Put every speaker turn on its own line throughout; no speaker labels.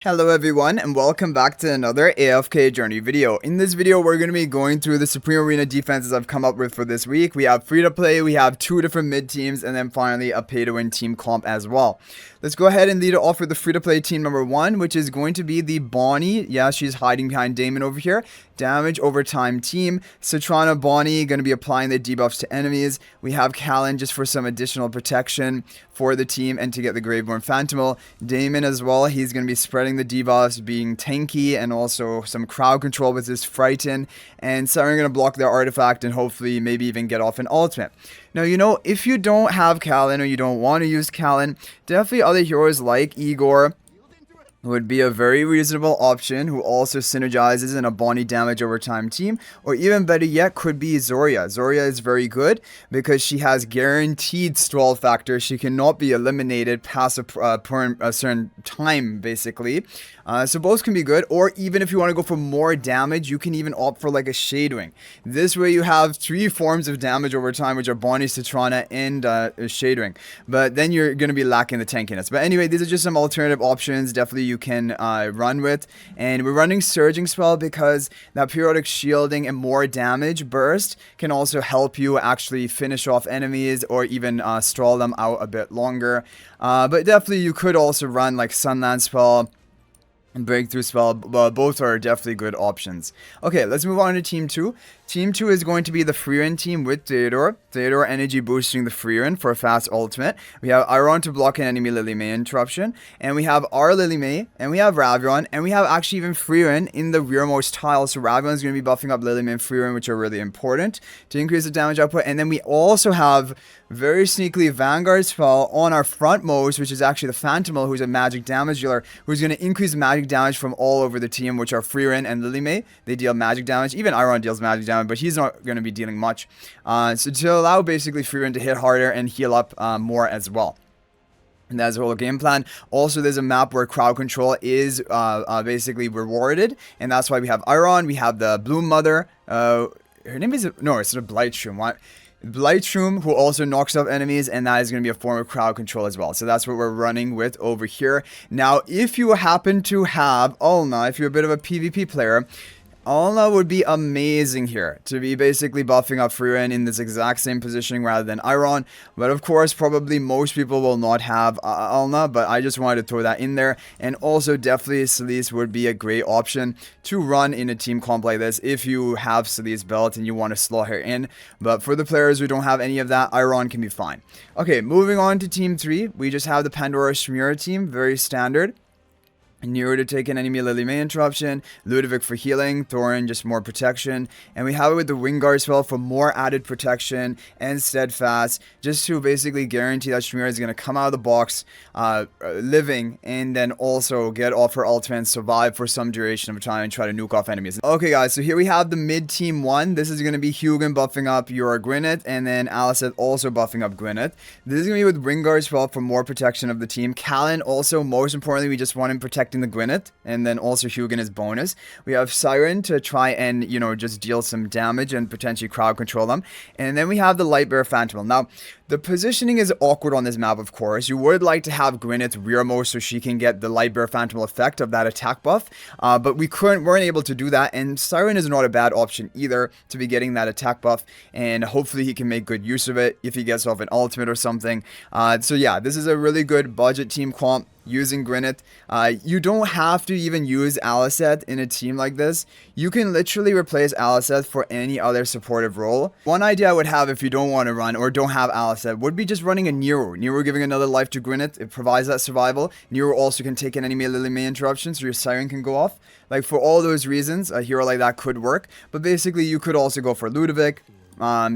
Hello everyone and welcome back to another AFK journey video. In this video we're going to be going through the Supreme Arena defenses I've come up with for this week. We have free to play, we have two different mid teams, and then finally a pay to win team comp as well. Let's go ahead and lead it off with the free to play team number 1, which is going to be the Bonnie. Yeah, she's hiding behind Damon over here. Damage over time team. Citrana Bonnie going to be applying the debuffs to enemies. We have Callan just for some additional protection for the team and to get the Graveborn Phantomal. Damon as well, he's going to be spreading the debuffs, being tanky, and also some crowd control with his Frighten. And Siren going to block their artifact and hopefully maybe even get off an ultimate. Now, you know, if you don't have Callan or you don't want to use Callan, definitely other heroes like Igor would be a very reasonable option, who also synergizes in a Bonnie damage over time team, or even better yet could be Zoria. Zoria is very good because she has guaranteed stall factor. She cannot be eliminated past a certain time basically. So both can be good, or even if you want to go for more damage, you can even opt for like a Shadewing. This way you have 3 forms of damage over time, which are Bonnie, Citrana, and Shadewing. But then you're going to be lacking the tankiness. But anyway, these are just some alternative options definitely you can run with. And we're running Surging Spell because that periodic shielding and more damage burst can also help you actually finish off enemies or even stall them out a bit longer. But definitely you could also run like Sunland Spell and Breakthrough Spell. Both are definitely good options. Okay, let's move on to Team 2. Team 2 is going to be the Freerin team with Theodore. Theodore energy boosting the Freerin for a fast ultimate. We have Iron to block an enemy Lily May interruption. And we have our Lily May. And we have Ravion. And we have actually even Freerin in the rearmost tile. So Ravion is going to be buffing up Lily May and Freerin, which are really important to increase the damage output. And then we also have very sneakily Vanguard spell on our frontmost, which is actually the Phantomal, who's a magic damage dealer, who's going to increase magic damage from all over the team, which are Freerin and Lily May. They deal magic damage. Even Iron deals magic damage, but he's not going to be dealing much. So to allow basically Freerin to hit harder and heal up more as well. And that's the whole game plan. Also, there's a map where crowd control is basically rewarded, and that's why we have Iron. We have the Bloom Mother. Her name is no, it's a Blightshroom. What? Blightshroom, who also knocks off enemies, and that is going to be a form of crowd control as well. So that's what we're running with over here. Now, if you happen to have Alna, if you're a bit of a PvP player, Alna would be amazing here to be basically buffing up Freerin in this exact same positioning rather than Iron. But of course, probably most people will not have Alna, but I just wanted to throw that in there. And also, definitely Celise would be a great option to run in a team comp like this if you have Celise belt and you want to slot her in. But for the players who don't have any of that, Iron can be fine. Okay, moving on to Team 3. We just have the Pandora Shmira team, very standard. Nero to take an enemy Lily May interruption, Ludovic for healing, Thorin just more protection, and we have it with the Wingguard spell for more added protection, and Steadfast, just to basically guarantee that Shmira is going to come out of the box living, and then also get off her ultimate and survive for some duration of time and try to nuke off enemies. Okay guys, so here we have the mid team 1. This is going to be Hugin buffing up your Gwyneth, and then Alicent also buffing up Gwyneth. This is going to be with Wingguard spell for more protection of the team. Callan also, most importantly, we just want him protecting the Gwyneth, and then also Hugin is bonus. We have Siren to try and, you know, just deal some damage and potentially crowd control them. And then we have the Lightbearer Phantomal. Now, the positioning is awkward on this map, of course. You would like to have Gwyneth rearmost so she can get the Lightbearer Phantomal effect of that attack buff, but we weren't able to do that, and Siren is not a bad option either to be getting that attack buff, and hopefully he can make good use of it if he gets off an ultimate or something. So yeah, this is a really good budget team comp using Gwyneth. You don't have to even use Alicent in a team like this. You can literally replace Alicent for any other supportive role. One idea I would have if you don't want to run or don't have Alicent would be just running a Nero. Nero giving another life to Gwyneth. It provides that survival. Nero also can take an enemy Lily May interruption so your Siren can go off. Like, for all those reasons, a hero like that could work. But basically, you could also go for Ludovic.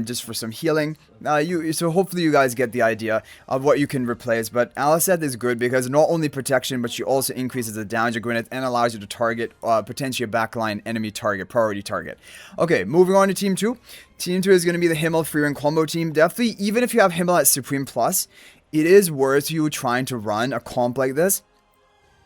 Just for some healing. So hopefully you guys get the idea of what you can replace. But Alicent is good because not only protection, but she also increases the damage of Gwyneth and allows you to target potentially a backline enemy target, priority target. Okay, moving on to Team 2. Team 2 is going to be the Himmel Freerin combo team. Definitely, even if you have Himmel at Supreme Plus, it is worth you trying to run a comp like this.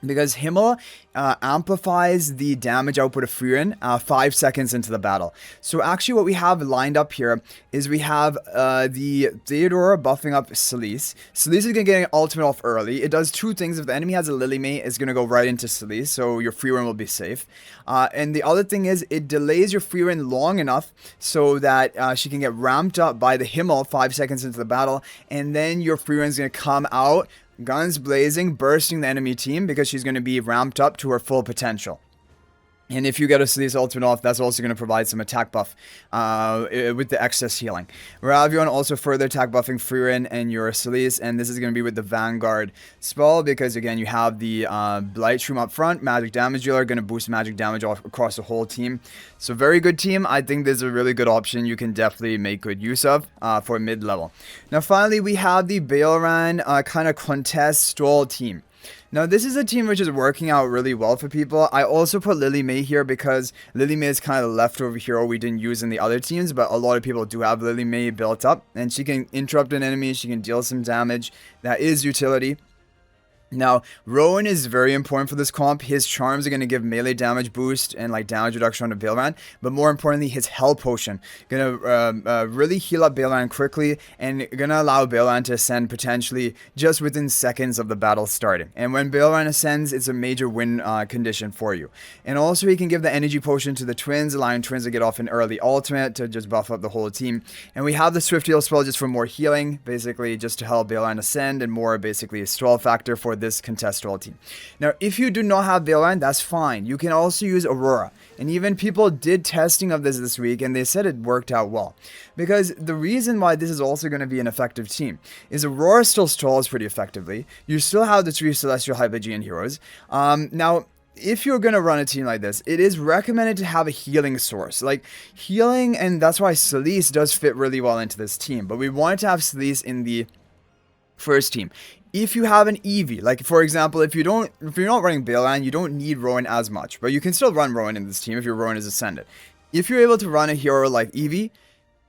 because Himmel amplifies the damage output of Frieren 5 seconds into the battle. So actually what we have lined up here is we have the Theodora buffing up Celise. Celise is going to get an ultimate off early. It does two things. If the enemy has a Lily mate, it's going to go right into Celise, so your Frieren will be safe. And the other thing is it delays your Frieren long enough so that she can get ramped up by the Himmel 5 seconds into the battle, and then your Frieren is going to come out guns blazing, bursting the enemy team because she's going to be ramped up to her full potential. And if you get a Celise ultimate off, that's also going to provide some attack buff with the excess healing. Ravion also further attack buffing Frieren and your Celise, and this is going to be with the Vanguard spell because, again, you have the Blight Shroom up front, magic damage dealer, going to boost magic damage across the whole team. So very good team. I think this is a really good option you can definitely make good use of for mid-level. Now, finally, we have the Baelran kind of contest stall team. Now, this is a team which is working out really well for people. I also put Lily May here because Lily May is kind of the leftover hero we didn't use in the other teams, but a lot of people do have Lily May built up, and she can interrupt an enemy, she can deal some damage. That is utility. Now, Rowan is very important for this comp. His charms are going to give melee damage boost and like damage reduction on Baelran, but more importantly, his Hell Potion going to really heal up Baelran quickly and going to allow Baelran to ascend potentially just within seconds of the battle starting. And when Baelran ascends, it's a major win condition for you. And also, he can give the Energy Potion to the twins, allowing twins to get off an early ultimate to just buff up the whole team. And we have the Swift Heal spell just for more healing, basically just to help Baelran ascend and more basically a stall factor for this contest stall team. Now, if you do not have Baelran, that's fine. You can also use Aurora. And even people did testing of this week, and they said it worked out well. Because the reason why this is also going to be an effective team is Aurora still stalls pretty effectively. You still have the 3 Celestial Hypogean heroes. Now, if you're going to run a team like this, it is recommended to have a healing source. Like, healing, and that's why Celise does fit really well into this team. But we wanted to have Celise in the first team. If you have an Eevee, like for example, if you're not running Baelran, you don't need Rowan as much, but you can still run Rowan in this team if your Rowan is Ascended. If you're able to run a hero like Eevee,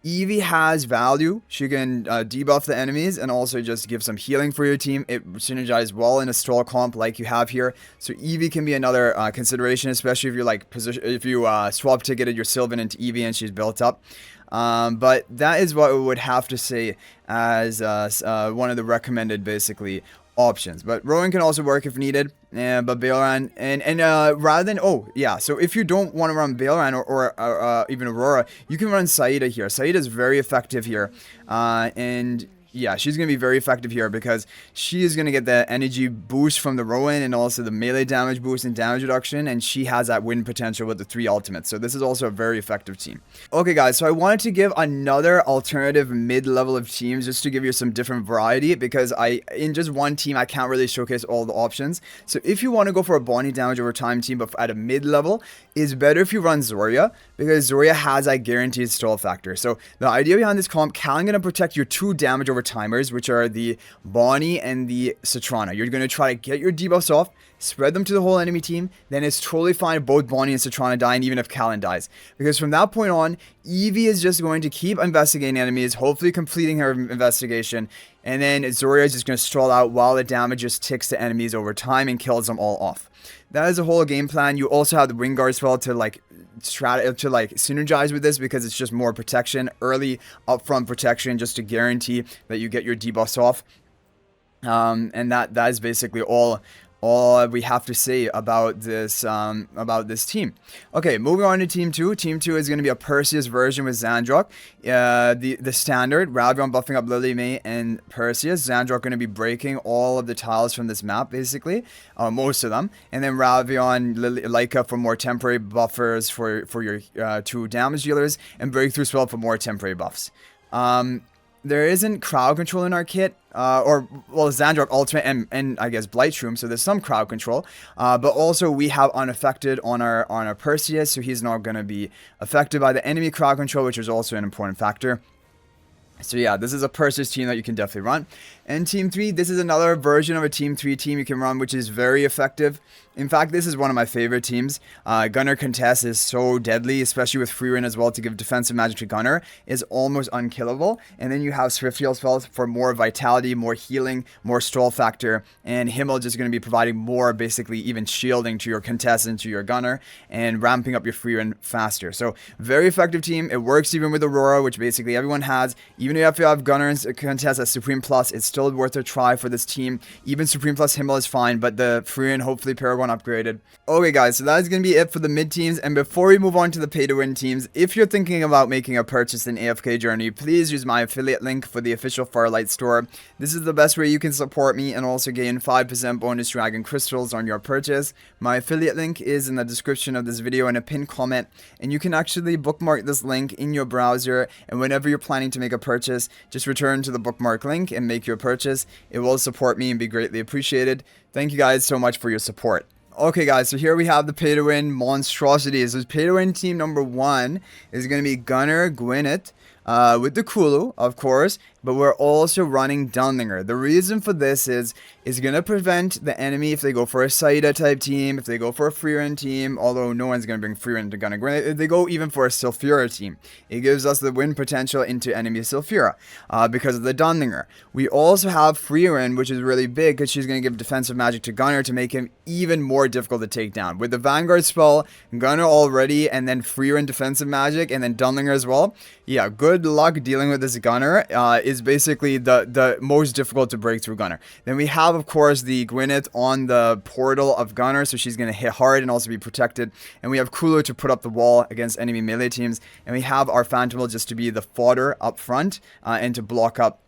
Eevee has value. She can debuff the enemies and also just give some healing for your team. It synergizes well in a stall comp like you have here. So Eevee can be another consideration, especially if you're like swap ticketed your Sylvan into Eevee and she's built up. But that is what we would have to say as one of the recommended basically options. But Rowan can also work if needed. But Baelran and rather than so if you don't want to run Baelran or even Aurora, you can run Saida here. Saida is very effective here, and yeah, she's going to be very effective here because she is going to get the energy boost from the Rowan and also the melee damage boost and damage reduction, and she has that win potential with the 3 ultimates. So this is also a very effective team. Okay guys, so I wanted to give another alternative mid-level of teams just to give you some different variety because in just one team I can't really showcase all the options. So if you want to go for a body damage over time team but at a mid-level, it's better if you run Zoria because Zoria has that guaranteed stall factor. So the idea behind this comp, Callan going to protect your 2 damage over timers, which are the Bonnie and the Citrana. You're going to try to get your debuffs off, spread them to the whole enemy team, then it's totally fine if both Bonnie and Citrana die, and even if Callan dies. Because from that point on, Eevee is just going to keep investigating enemies, hopefully completing her investigation, and then Zoria is just going to stall out while the damage just ticks to enemies over time and kills them all off. That is a whole game plan. You also have the Wingard spell to synergize with this because it's just more protection, early upfront protection just to guarantee that you get your debuffs off. And that is basically all we have to say about this team. Okay, moving on to Team 2. Team 2 is going to be a Perseus version with Zandrok. The standard, Ravion buffing up Lily May and Perseus. Zandrok going to be breaking all of the tiles from this map, basically. Most of them. And then Ravion, Leica for more temporary buffers for your 2 damage dealers. And Breakthrough Spell for more temporary buffs. There isn't crowd control in our kit, Zandrok Ultimate and I guess Blight Shroom, so there's some crowd control, but also we have Unaffected on our Perseus, so he's not going to be affected by the enemy crowd control, which is also an important factor. So yeah, this is a purchase team that you can definitely run. And Team 3, this is another version of a Team 3 team you can run, which is very effective. In fact, this is one of my favorite teams. Gunner Contest is so deadly, especially with free win as well to give defensive magic to Gunner. Is almost unkillable. And then you have Swift Heal spells for more vitality, more healing, more stall factor. And Himmel just going to be providing more, basically even shielding to your contestant, to your Gunner, and ramping up your free win faster. So very effective team. It works even with Aurora, which basically everyone has. Even if you have Gunner and Contest as Supreme Plus, it's still worth a try for this team. Even Supreme Plus Himmel is fine, but the free win, hopefully Paragon upgraded. Okay guys, so that is going to be it for the mid teams. And before we move on to the pay to win teams, if you're thinking about making a purchase in AFK Journey, please use my affiliate link for the official Farlight Store. This is the best way you can support me and also gain 5% bonus dragon crystals on your purchase. My affiliate link is in the description of this video and a pinned comment, and you can actually bookmark this link in your browser, and whenever you're planning to make a purchase, just return to the bookmark link and make your purchase. It will support me and be greatly appreciated. Thank you guys so much for your support. Okay guys, so here we have the pay to win monstrosities. So pay to win team number 1 is going to be Gunner Gwyneth with the Kulu, of course, but we're also running Dunlinger. The reason for this is going to prevent the enemy if they go for a Saida type team, if they go for a Freerun team, although no one's going to bring Freerun to Gunner Gwyneth. If they go even for a Sylphira team, it gives us the win potential into enemy Sylphira because of the Dunlinger. We also have Freerun, which is really big because she's going to give defensive magic to Gunner to make him even more difficult to take down. With the Vanguard spell, Gunner already, and then Freerun defensive magic, and then Dunlinger as well. Yeah, good luck dealing with this Gunner. Is basically the most difficult to break through Gunner. Then we have, of course, the Gwyneth on the portal of Gunner, so she's going to hit hard and also be protected. And we have Kulu to put up the wall against enemy melee teams. And we have our Phantom just to be the fodder up front and to block up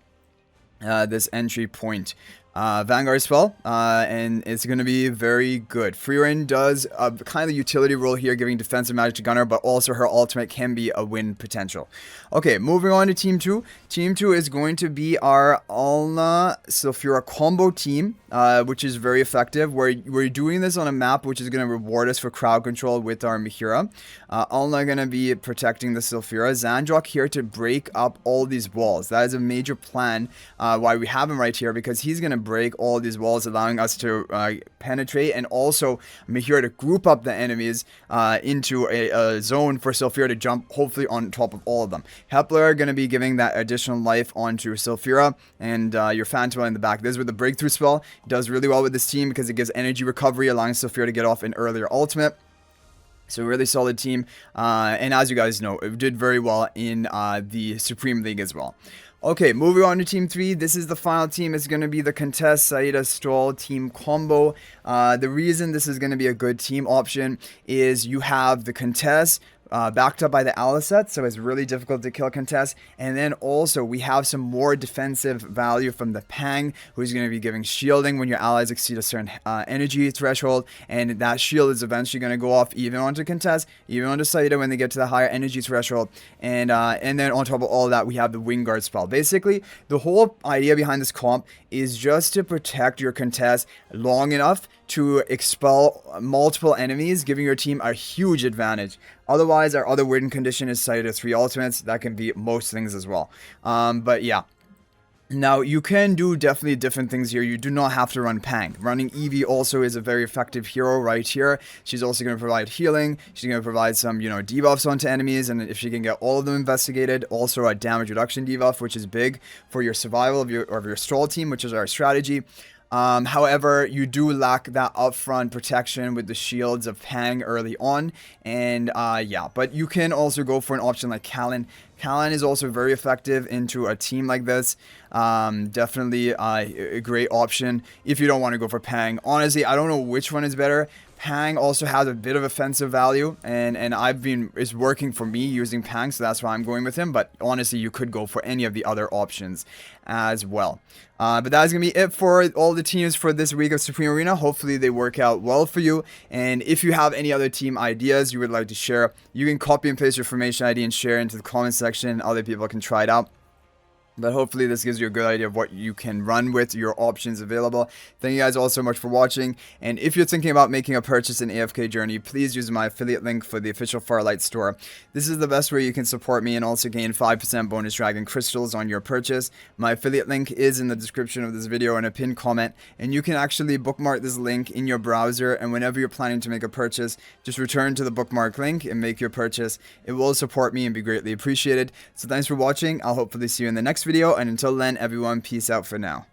this entry point. Vanguard spell, and it's going to be very good. Freerun does a kind of utility role here, giving defensive magic to Gunner, but also her ultimate can be a win potential. Okay, moving on to Team 2. Team 2 is going to be our Alna Sylphira combo team, which is very effective. We're doing this on a map which is going to reward us for crowd control with our Mihira. Alna going to be protecting the Sylphira. Zandrock here to break up all these walls. That is a major plan why we have him right here, because he's going to break all these walls, allowing us to penetrate, and also Mihira to group up the enemies into a zone for Sylphira to jump, hopefully on top of all of them. Hepler going to be giving that additional life onto Sylphira, and your Phantom in the back. This is with the breakthrough spell. It does really well with this team because it gives energy recovery, allowing Sylphira to get off an earlier ultimate. So really solid team, and as you guys know, it did very well in the Supreme League as well. Okay, moving on to Team 3. This is the final team. It's going to be the Contest Saida Stall team combo. The reason this is going to be a good team option is you have the Contest backed up by the Alicet, so it's really difficult to kill Contest. And then also we have some more defensive value from the Pang, who's going to be giving shielding when your allies exceed a certain energy threshold, and that shield is eventually going to go off even onto Contest, even onto Saida when they get to the higher energy threshold. And then on top of all of that, we have the Wingguard spell. Basically, the whole idea behind this comp is just to protect your Contest long enough to expel multiple enemies, giving your team a huge advantage. Otherwise, our other win condition is Saida 3 ultimates. That can be most things as well. But yeah. Now, you can do definitely different things here. You do not have to run Pang. Running Eevee also is a very effective hero right here. She's also going to provide healing. She's going to provide some, debuffs onto enemies. And if she can get all of them investigated, also a damage reduction debuff, which is big for your survival of your stall team, which is our strategy. However, you do lack that upfront protection with the shields of Pang early on. And yeah, but you can also go for an option like Callan. Callan is also very effective into a team like this. Definitely a great option if you don't want to go for Pang. Honestly, I don't know which one is better. Pang also has a bit of offensive value, and it's working for me using Pang, so that's why I'm going with him. But honestly, you could go for any of the other options as well. But that's gonna be it for all the teams for this week of Supreme Arena. Hopefully they work out well for you, and if you have any other team ideas you would like to share, you can copy and paste your formation ID and share into the comment section. Other people can try it out. But hopefully this gives you a good idea of what you can run with, your options available. Thank you guys all so much for watching. And if you're thinking about making a purchase in AFK Journey, please use my affiliate link for the official Farlight Store. This is the best way you can support me and also gain 5% bonus dragon crystals on your purchase. My affiliate link is in the description of this video and a pinned comment. And you can actually bookmark this link in your browser. And whenever you're planning to make a purchase, just return to the bookmark link and make your purchase. It will support me and be greatly appreciated. So thanks for watching. I'll hopefully see you in the next video, and until then, everyone, peace out for now.